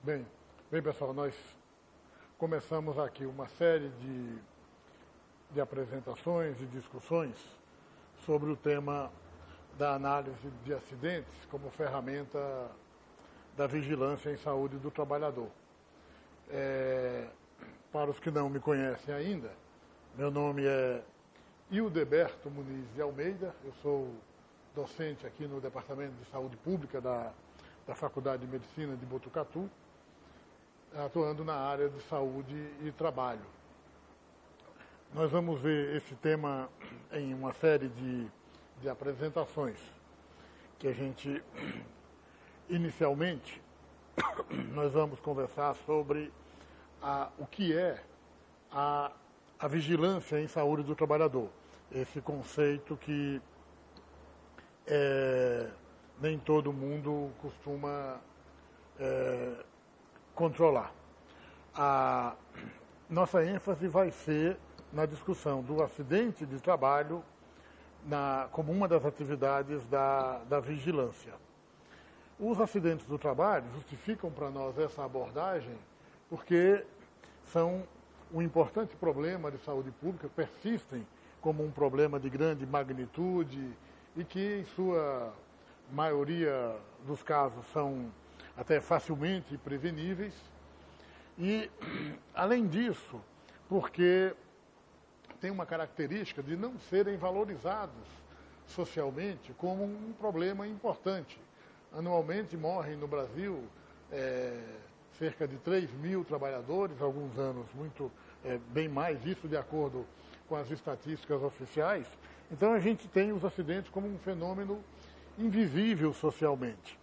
Bem, pessoal, nós começamos aqui uma série de apresentações e discussões sobre o tema da análise de acidentes como ferramenta da vigilância em saúde do trabalhador. Para os que não me conhecem ainda, meu nome é Hildeberto Muniz de Almeida, eu sou docente aqui no Departamento de Saúde Pública da Faculdade de Medicina de Botucatu, atuando na área de saúde e trabalho. Nós vamos ver esse tema em uma série de apresentações que a gente, inicialmente, nós vamos conversar sobre o que é a vigilância em saúde do trabalhador. Esse conceito que nem todo mundo costuma controlar. A nossa ênfase vai ser na discussão do acidente de trabalho como uma das atividades da vigilância. Os acidentes do trabalho justificam para nós essa abordagem porque são um importante problema de saúde pública, persistem como um problema de grande magnitude e que, em sua maioria dos casos, são até facilmente preveníveis. E, além disso, porque tem uma característica de não serem valorizados socialmente como um problema importante. Anualmente morrem no Brasil cerca de 3.000 trabalhadores, alguns anos bem mais, isso de acordo com as estatísticas oficiais. Então a gente tem os acidentes como um fenômeno invisível socialmente.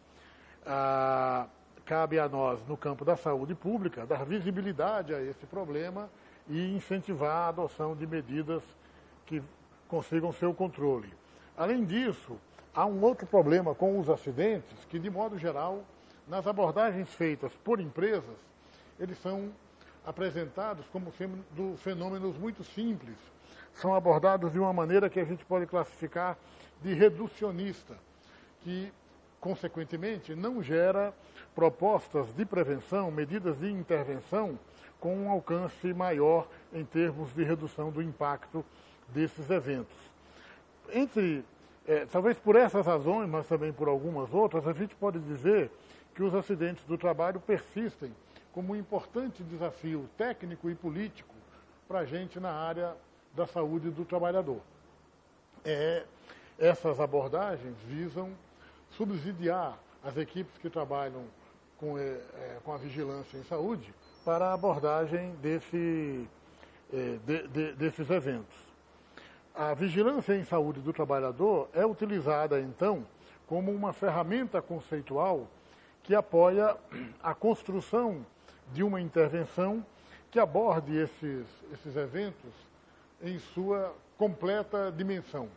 Cabe a nós, no campo da saúde pública, dar visibilidade a esse problema e incentivar a adoção de medidas que consigam seu controle. Além disso, há um outro problema com os acidentes que, de modo geral, nas abordagens feitas por empresas, eles são apresentados como sendo fenômenos muito simples. São abordados de uma maneira que a gente pode classificar de reducionista, que, consequentemente, não gera propostas de prevenção, medidas de intervenção com um alcance maior em termos de redução do impacto desses eventos. Talvez por essas razões, mas também por algumas outras, a gente pode dizer que os acidentes do trabalho persistem como um importante desafio técnico e político para a gente na área da saúde do trabalhador. Essas abordagens visam subsidiar as equipes que trabalham com a vigilância em saúde para a abordagem desses eventos. A vigilância em saúde do trabalhador é utilizada, então, como uma ferramenta conceitual que apoia a construção de uma intervenção que aborde esses eventos em sua completa dimensão.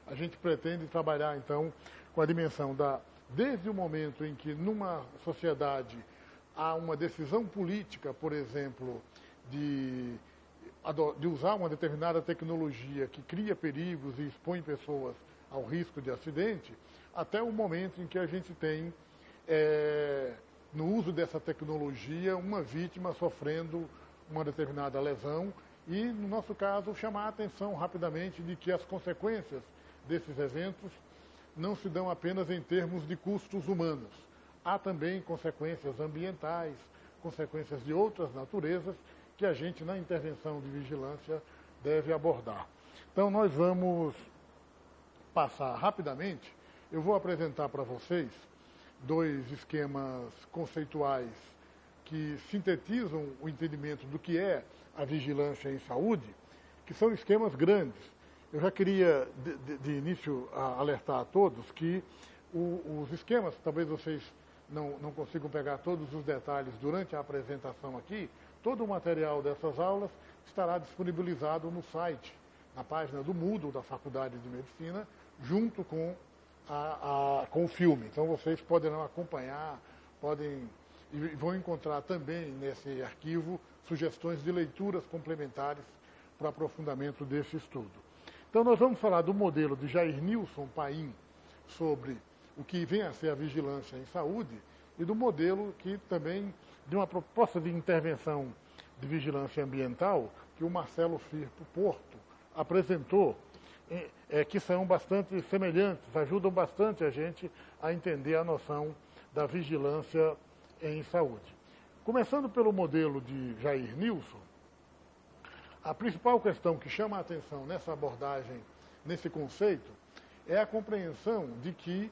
A gente pretende trabalhar, então, com a dimensão desde o momento em que, numa sociedade, há uma decisão política, por exemplo, de usar uma determinada tecnologia que cria perigos e expõe pessoas ao risco de acidente, até o momento em que a gente tem, no uso dessa tecnologia, uma vítima sofrendo uma determinada lesão e, no nosso caso, chamar a atenção rapidamente de que as consequências desses eventos não se dão apenas em termos de custos humanos. Há também consequências ambientais, consequências de outras naturezas que a gente, na intervenção de vigilância, deve abordar. Então, nós vamos passar rapidamente. Eu vou apresentar para vocês dois esquemas conceituais que sintetizam o entendimento do que é a vigilância em saúde, que são esquemas grandes. Eu já queria, de início, alertar a todos que os esquemas, talvez vocês não consigam pegar todos os detalhes durante a apresentação aqui, todo o material dessas aulas estará disponibilizado no site, na página do Moodle da Faculdade de Medicina, junto com o filme. Então vocês poderão acompanhar, e vão encontrar também nesse arquivo sugestões de leituras complementares para aprofundamento desse estudo. Então nós vamos falar do modelo de Jair Nilson Paim sobre o que vem a ser a vigilância em saúde e do modelo que também, de uma proposta de intervenção de vigilância ambiental, que o Marcelo Firpo Porto apresentou, que são bastante semelhantes, ajudam bastante a gente a entender a noção da vigilância em saúde. Começando pelo modelo de Jair Nilson, a principal questão que chama a atenção nessa abordagem, nesse conceito, é a compreensão de que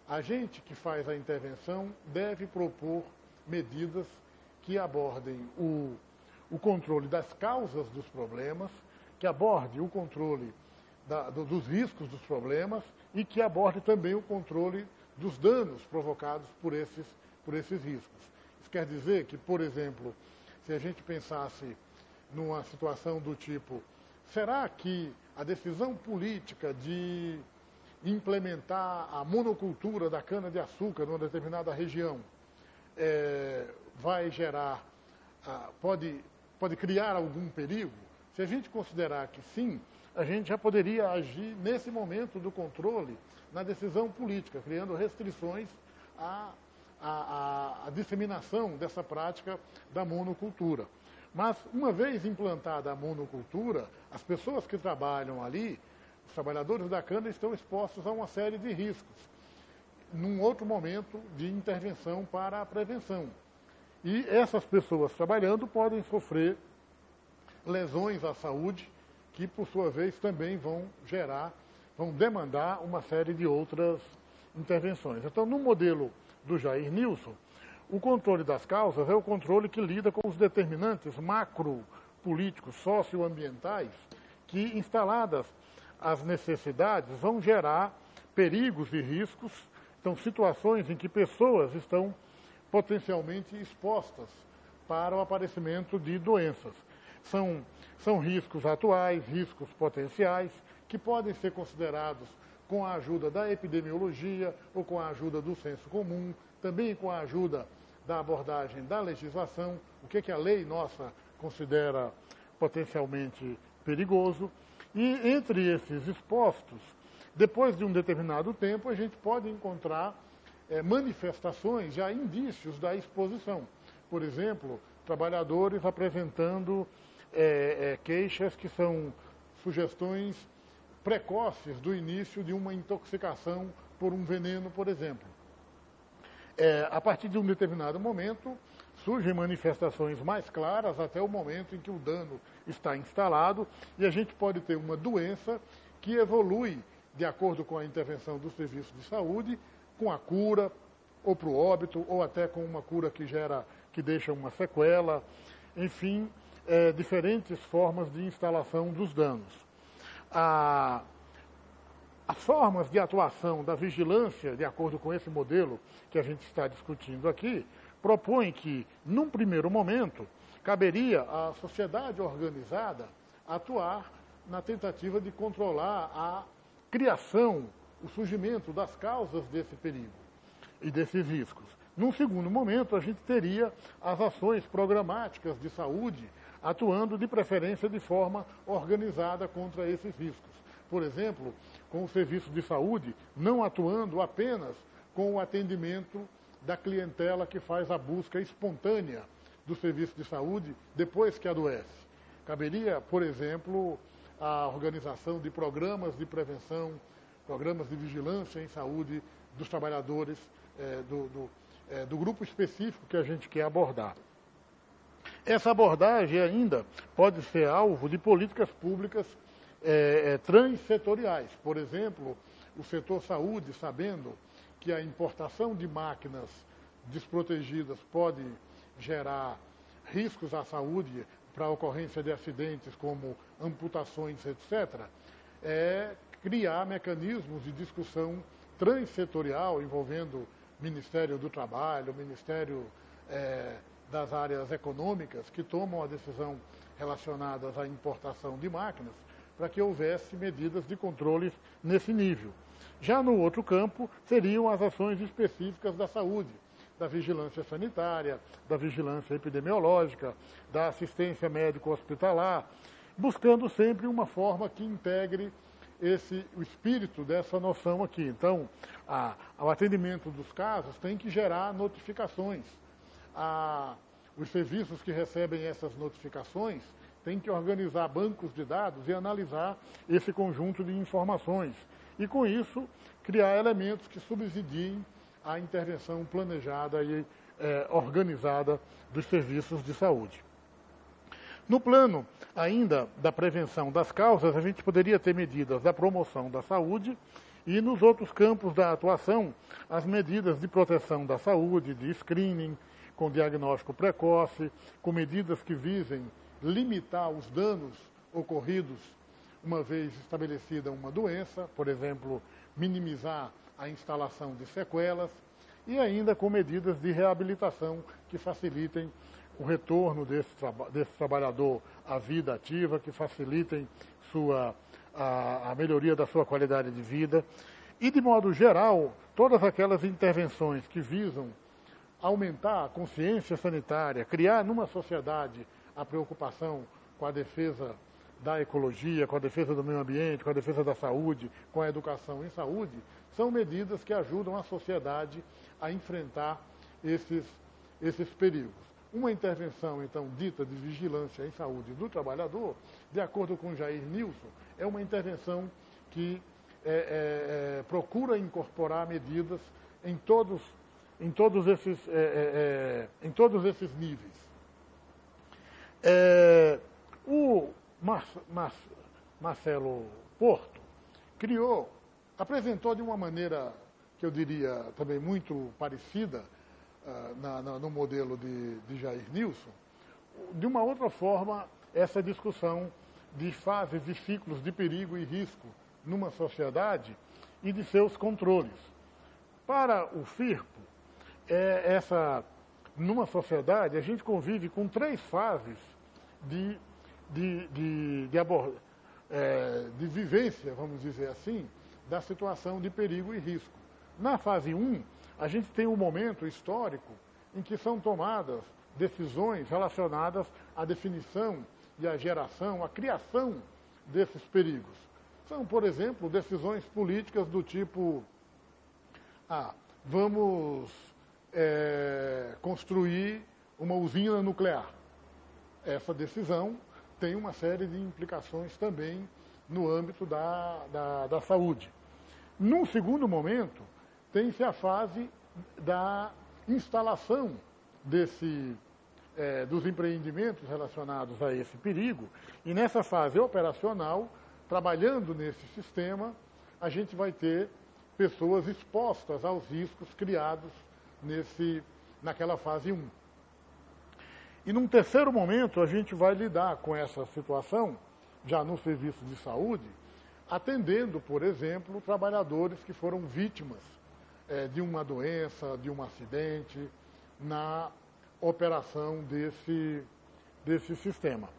a gente que faz a intervenção deve propor medidas que abordem o controle das causas dos problemas, que aborde o controle dos riscos dos problemas e que aborde também o controle dos danos provocados por esses riscos. Isso quer dizer que, por exemplo, se a gente pensasse numa situação do tipo, será que a decisão política de implementar a monocultura da cana-de-açúcar numa determinada região vai gerar, pode criar algum perigo? Se a gente considerar que sim, a gente já poderia agir nesse momento do controle na decisão política, criando restrições à disseminação dessa prática da monocultura. Mas, uma vez implantada a monocultura, as pessoas que trabalham ali, os trabalhadores da cana, estão expostos a uma série de riscos, num outro momento de intervenção para a prevenção. E essas pessoas trabalhando podem sofrer lesões à saúde, que, por sua vez, também vão demandar uma série de outras intervenções. Então, no modelo do Jair Nilson, o controle das causas é o controle que lida com os determinantes macropolíticos, socioambientais, que, instaladas as necessidades, vão gerar perigos e riscos, então situações em que pessoas estão potencialmente expostas para o aparecimento de doenças. São riscos atuais, riscos potenciais, que podem ser considerados com a ajuda da epidemiologia ou com a ajuda do senso comum, também com a ajuda da abordagem da legislação, o que a lei nossa considera potencialmente perigoso. E entre esses expostos, depois de um determinado tempo, a gente pode encontrar manifestações, já indícios da exposição. Por exemplo, trabalhadores apresentando queixas que são sugestões precoces do início de uma intoxicação por um veneno, por exemplo. A partir de um determinado momento, surgem manifestações mais claras até o momento em que o dano está instalado e a gente pode ter uma doença que evolui de acordo com a intervenção do serviço de saúde, com a cura, ou para o óbito, ou até com uma cura que deixa uma sequela, enfim, diferentes formas de instalação dos danos. As formas de atuação da vigilância, de acordo com esse modelo que a gente está discutindo aqui, propõem que, num primeiro momento, caberia à sociedade organizada atuar na tentativa de controlar a criação, o surgimento das causas desse perigo e desses riscos. Num segundo momento, a gente teria as ações programáticas de saúde atuando, de preferência, de forma organizada contra esses riscos. Por exemplo, com o serviço de saúde não atuando apenas com o atendimento da clientela que faz a busca espontânea do serviço de saúde depois que adoece. Caberia, por exemplo, a organização de programas de prevenção, programas de vigilância em saúde dos trabalhadores do grupo específico que a gente quer abordar. Essa abordagem ainda pode ser alvo de políticas públicas transsetoriais. Por exemplo, o setor saúde, sabendo que a importação de máquinas desprotegidas pode gerar riscos à saúde para a ocorrência de acidentes como amputações, etc., criar mecanismos de discussão transsetorial envolvendo Ministério do Trabalho, Ministério das áreas econômicas, que tomam a decisão relacionadas à importação de máquinas, para que houvesse medidas de controle nesse nível. Já no outro campo, seriam as ações específicas da saúde, da vigilância sanitária, da vigilância epidemiológica, da assistência médico-hospitalar, buscando sempre uma forma que integre o espírito dessa noção aqui. Então, o atendimento dos casos tem que gerar notificações. Os serviços que recebem essas notificações têm que organizar bancos de dados e analisar esse conjunto de informações. E, com isso, criar elementos que subsidiem a intervenção planejada e organizada dos serviços de saúde. No plano ainda da prevenção das causas, a gente poderia ter medidas da promoção da saúde e, nos outros campos da atuação, as medidas de proteção da saúde, de screening, com diagnóstico precoce, com medidas que visem limitar os danos ocorridos uma vez estabelecida uma doença, por exemplo, minimizar a instalação de sequelas, e ainda com medidas de reabilitação que facilitem o retorno desse trabalhador à vida ativa, que facilitem a melhoria da sua qualidade de vida. E, de modo geral, todas aquelas intervenções que visam aumentar a consciência sanitária, criar numa sociedade a preocupação com a defesa da ecologia, com a defesa do meio ambiente, com a defesa da saúde, com a educação em saúde, são medidas que ajudam a sociedade a enfrentar esses perigos. Uma intervenção, então, dita de vigilância em saúde do trabalhador, de acordo com Jair Nilson, é uma intervenção que procura incorporar medidas em todos esses níveis. O Marcelo Porto apresentou de uma maneira que eu diria também muito parecida no modelo de Jair Nilson, de uma outra forma, essa discussão de fases e ciclos de perigo e risco numa sociedade e de seus controles. Para o Firpo, numa sociedade, a gente convive com 3 fases de vivência, vamos dizer assim, da situação de perigo e risco. Na fase 1, a gente tem um momento histórico em que são tomadas decisões relacionadas à definição e à geração, à criação desses perigos. São, por exemplo, decisões políticas do tipo, vamos construir uma usina nuclear. Essa decisão tem uma série de implicações também no âmbito da saúde. Num segundo momento, tem-se a fase da instalação dos empreendimentos relacionados a esse perigo, e nessa fase operacional, trabalhando nesse sistema, a gente vai ter pessoas expostas aos riscos criados naquela fase 1. E num terceiro momento, a gente vai lidar com essa situação, já no serviço de saúde, atendendo, por exemplo, trabalhadores que foram vítimas de uma doença, de um acidente, na operação desse sistema.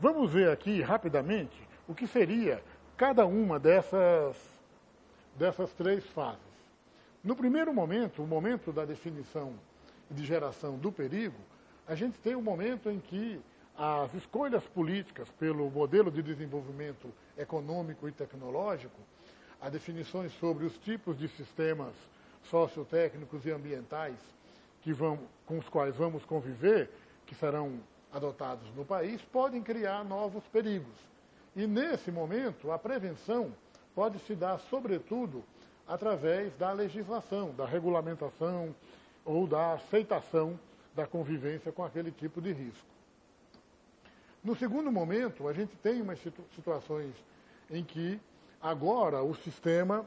Vamos ver aqui, rapidamente, o que seria cada uma dessas 3 fases. No primeiro momento, o momento da definição de geração do perigo, a gente tem um momento em que as escolhas políticas pelo modelo de desenvolvimento econômico e tecnológico, as definições sobre os tipos de sistemas sociotécnicos e ambientais com os quais vamos conviver, que serão adotados no país, podem criar novos perigos. E, nesse momento, a prevenção pode se dar, sobretudo, através da legislação, da regulamentação ou da aceitação da convivência com aquele tipo de risco. No segundo momento, a gente tem umas situações em que, agora, o sistema,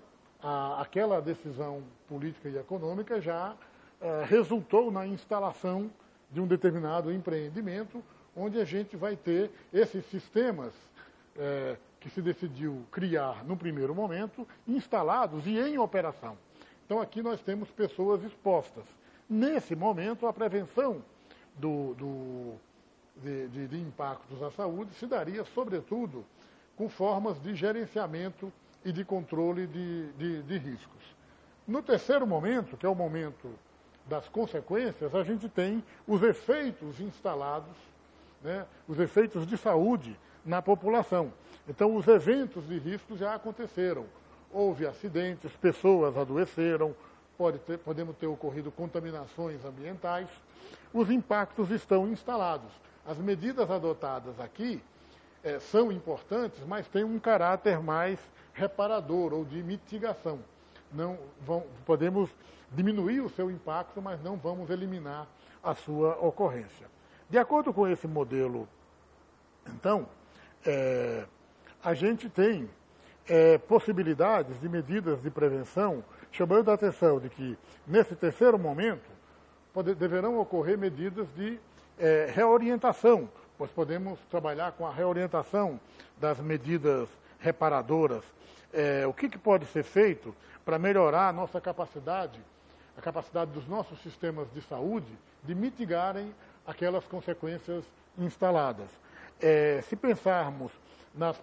aquela decisão política e econômica já resultou na instalação de um determinado empreendimento, onde a gente vai ter esses sistemas que se decidiu criar no primeiro momento, instalados e em operação. Então, aqui nós temos pessoas expostas. Nesse momento, a prevenção de impactos à saúde se daria, sobretudo, com formas de gerenciamento e de controle de riscos. No terceiro momento, que é o momento das consequências, a gente tem os efeitos instalados, os efeitos de saúde na população. Então, os eventos de risco já aconteceram. Houve acidentes, pessoas adoeceram, podemos ter ocorrido contaminações ambientais. Os impactos estão instalados. As medidas adotadas aqui são importantes, mas têm um caráter mais reparador ou de mitigação. Podemos diminuir o seu impacto, mas não vamos eliminar a sua ocorrência. De acordo com esse modelo, então, a gente tem possibilidades de medidas de prevenção, chamando a atenção de que, nesse terceiro momento, deverão ocorrer medidas de reorientação. Nós podemos trabalhar com a reorientação das medidas reparadoras. O que pode ser feito para melhorar a nossa capacidade, a capacidade dos nossos sistemas de saúde, de mitigarem aquelas consequências instaladas. Se pensarmos nas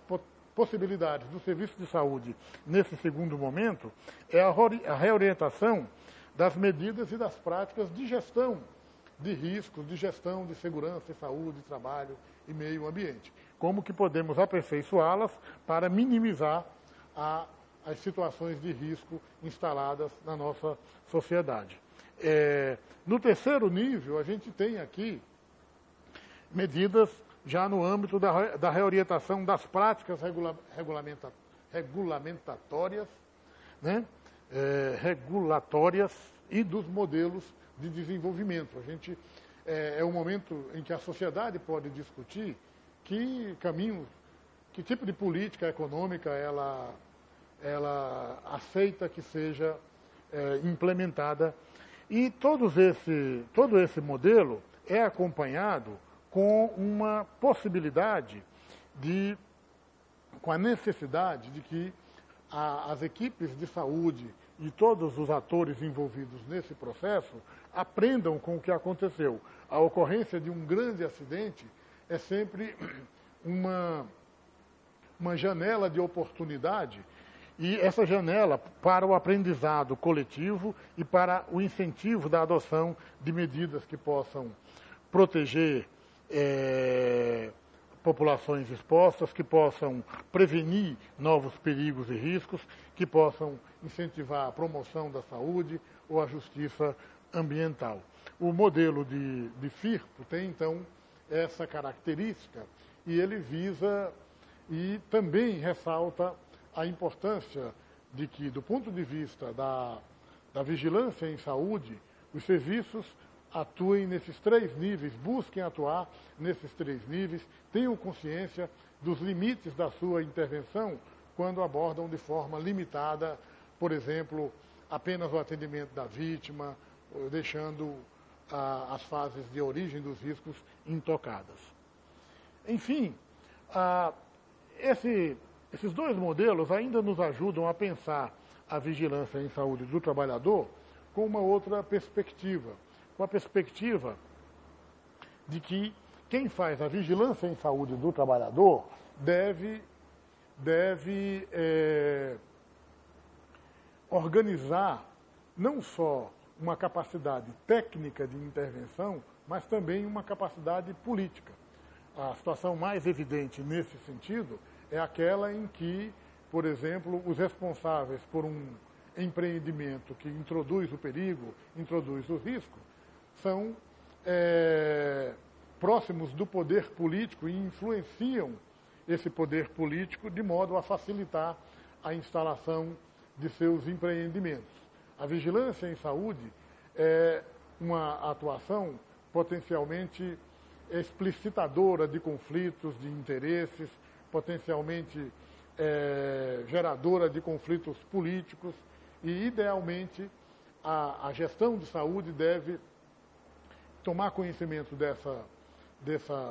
possibilidades do serviço de saúde nesse segundo momento, é a reorientação das medidas e das práticas de gestão de riscos, de gestão de segurança e saúde, trabalho e meio ambiente. Como que podemos aperfeiçoá-las para minimizar as situações de risco instaladas na nossa sociedade. No terceiro nível, a gente tem aqui medidas já no âmbito da reorientação das práticas regulamentatórias, né? Regulatórias e dos modelos de desenvolvimento. É um momento em que a sociedade pode discutir que caminhos, que tipo de política econômica ela aceita que seja implementada. E todo esse modelo é acompanhado com uma possibilidade com a necessidade de que as equipes de saúde e todos os atores envolvidos nesse processo aprendam com o que aconteceu. A ocorrência de um grande acidente é sempre uma janela de oportunidade, e essa janela para o aprendizado coletivo e para o incentivo da adoção de medidas que possam proteger populações expostas, que possam prevenir novos perigos e riscos, que possam incentivar a promoção da saúde ou a justiça ambiental. O modelo de FIRPO tem, então, essa característica, e ele visa e também ressalta a importância de que, do ponto de vista da vigilância em saúde, os serviços atuem nesses três níveis, busquem atuar nesses três níveis, tenham consciência dos limites da sua intervenção quando abordam de forma limitada, por exemplo, apenas o atendimento da vítima, deixando as fases de origem dos riscos intocadas. Enfim, esses dois modelos ainda nos ajudam a pensar a vigilância em saúde do trabalhador com uma outra perspectiva, com a perspectiva de que quem faz a vigilância em saúde do trabalhador deve organizar não só uma capacidade técnica de intervenção, mas também uma capacidade política. A situação mais evidente nesse sentido é aquela em que, por exemplo, os responsáveis por um empreendimento que introduz o perigo, introduz o risco, são próximos do poder político e influenciam esse poder político de modo a facilitar a instalação de seus empreendimentos. A vigilância em saúde é uma atuação potencialmente explicitadora de conflitos de interesses, potencialmente geradora de conflitos políticos e, idealmente, a gestão de saúde deve tomar conhecimento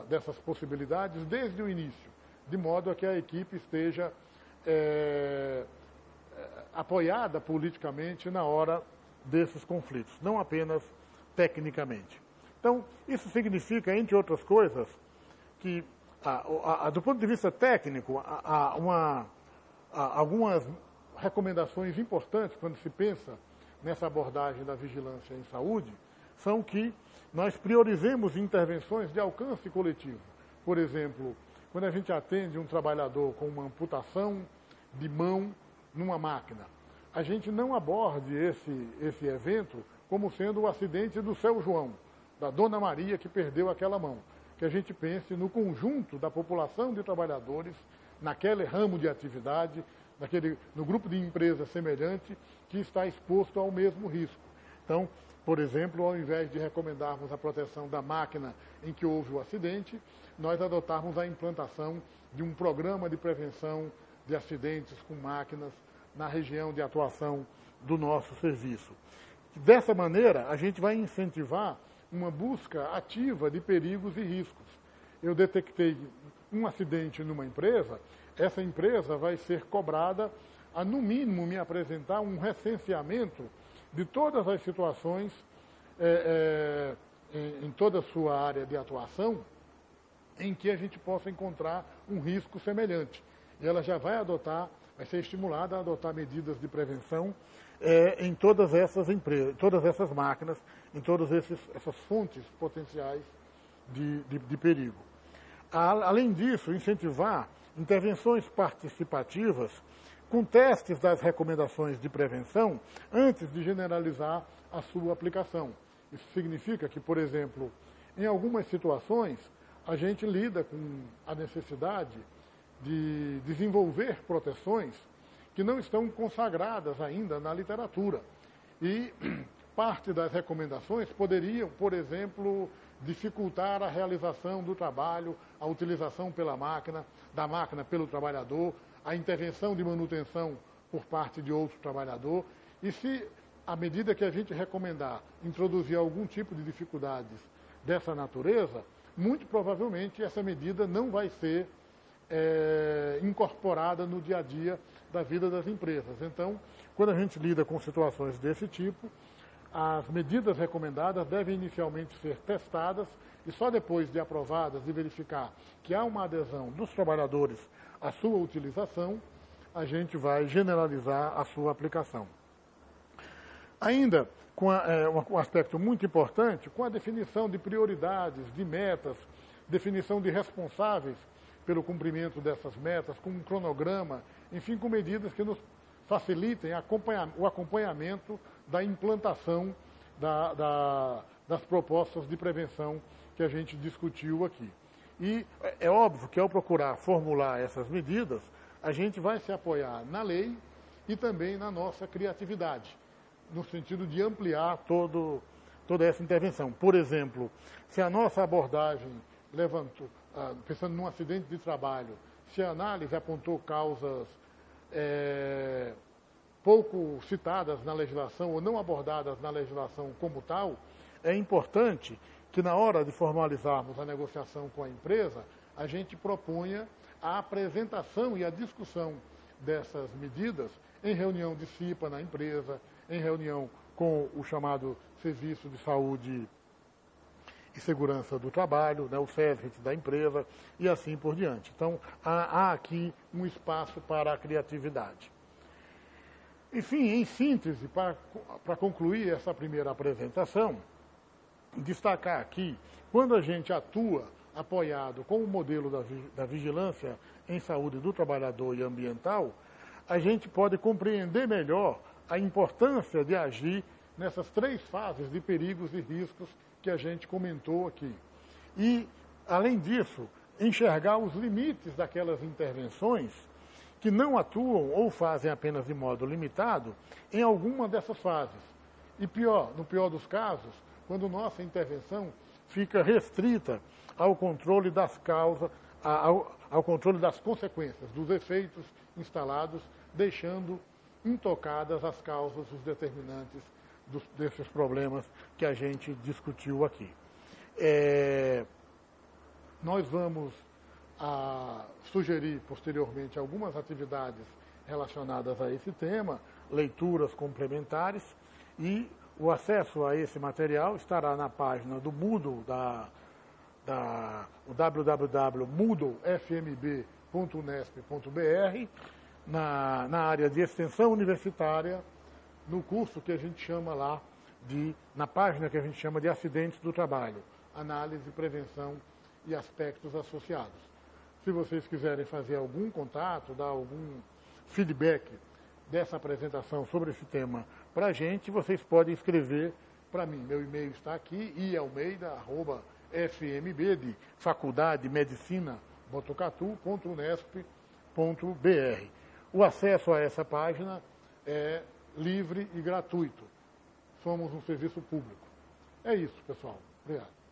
dessas possibilidades desde o início, de modo a que a equipe esteja apoiada politicamente na hora desses conflitos, não apenas tecnicamente. Então, isso significa, entre outras coisas, que, do ponto de vista técnico, algumas recomendações importantes quando se pensa nessa abordagem da vigilância em saúde são que nós priorizemos intervenções de alcance coletivo. Por exemplo, quando a gente atende um trabalhador com uma amputação de mão numa máquina, a gente não aborde esse evento como sendo o acidente do seu João, da Dona Maria que perdeu aquela mão. Que a gente pense no conjunto da população de trabalhadores, naquele ramo de atividade, no grupo de empresa semelhante, que está exposto ao mesmo risco. Então, por exemplo, ao invés de recomendarmos a proteção da máquina em que houve o acidente, nós adotarmos a implantação de um programa de prevenção de acidentes com máquinas na região de atuação do nosso serviço. Dessa maneira, a gente vai incentivar uma busca ativa de perigos e riscos. Eu detectei um acidente numa empresa, essa empresa vai ser cobrada a, no mínimo, me apresentar um recenseamento de todas as situações em toda a sua área de atuação em que a gente possa encontrar um risco semelhante. E ela já vai ser estimulada a adotar medidas de prevenção em todas essas empresas, todas essas máquinas, em todas essas fontes potenciais de perigo. Além disso, incentivar intervenções participativas com testes das recomendações de prevenção antes de generalizar a sua aplicação. Isso significa que, por exemplo, em algumas situações, a gente lida com a necessidade de desenvolver proteções que não estão consagradas ainda na literatura. E parte das recomendações poderiam, por exemplo, dificultar a realização do trabalho, a utilização da máquina pelo trabalhador, a intervenção de manutenção por parte de outro trabalhador. E se, à medida que a gente recomendar, introduzir algum tipo de dificuldades dessa natureza, muito provavelmente essa medida não vai ser incorporada no dia a dia da vida das empresas. Então, quando a gente lida com situações desse tipo, as medidas recomendadas devem inicialmente ser testadas e só depois de aprovadas e verificar que há uma adesão dos trabalhadores à sua utilização, a gente vai generalizar a sua aplicação. Ainda, com um aspecto muito importante, com a definição de prioridades, de metas, definição de responsáveis pelo cumprimento dessas metas, com um cronograma, enfim, com medidas que nos facilitem o acompanhamento da implantação das propostas de prevenção que a gente discutiu aqui. E é óbvio que ao procurar formular essas medidas, a gente vai se apoiar na lei e também na nossa criatividade, no sentido de ampliar toda essa intervenção. Por exemplo, se a nossa abordagem levantou, pensando num acidente de trabalho, se a análise apontou causas pouco citadas na legislação ou não abordadas na legislação como tal, é importante que na hora de formalizarmos a negociação com a empresa, a gente proponha a apresentação e a discussão dessas medidas em reunião de CIPA na empresa, em reunião com o chamado Serviço de Saúde e Segurança do Trabalho, né, o SESRIT da empresa, e assim por diante. Então, há aqui um espaço para a criatividade. Enfim, em síntese, para concluir essa primeira apresentação, destacar aqui, quando a gente atua apoiado com o modelo da vigilância em saúde do trabalhador e ambiental, a gente pode compreender melhor a importância de agir nessas três fases de perigos e riscos que a gente comentou aqui. E, além disso, enxergar os limites daquelas intervenções que não atuam ou fazem apenas de modo limitado em alguma dessas fases. E no pior dos casos, quando nossa intervenção fica restrita ao controle das causas, ao controle das consequências, dos efeitos instalados, deixando intocadas as causas, os determinantes desses problemas que a gente discutiu aqui. Nós vamos sugerir posteriormente algumas atividades relacionadas a esse tema, leituras complementares, e o acesso a esse material estará na página do Moodle, www.moodlefmb.unesp.br, na área de extensão universitária, no curso que a gente chama lá na página que a gente chama de acidentes do trabalho, análise, prevenção e aspectos associados. Se vocês quiserem fazer algum contato, dar algum feedback dessa apresentação sobre esse tema para a gente, vocês podem escrever para mim. Meu e-mail está aqui, ialmeida@fmb, de Faculdade de Medicina Botucatu.unesp.br. O acesso a essa página é livre e gratuito. Somos um serviço público. É isso, pessoal. Obrigado.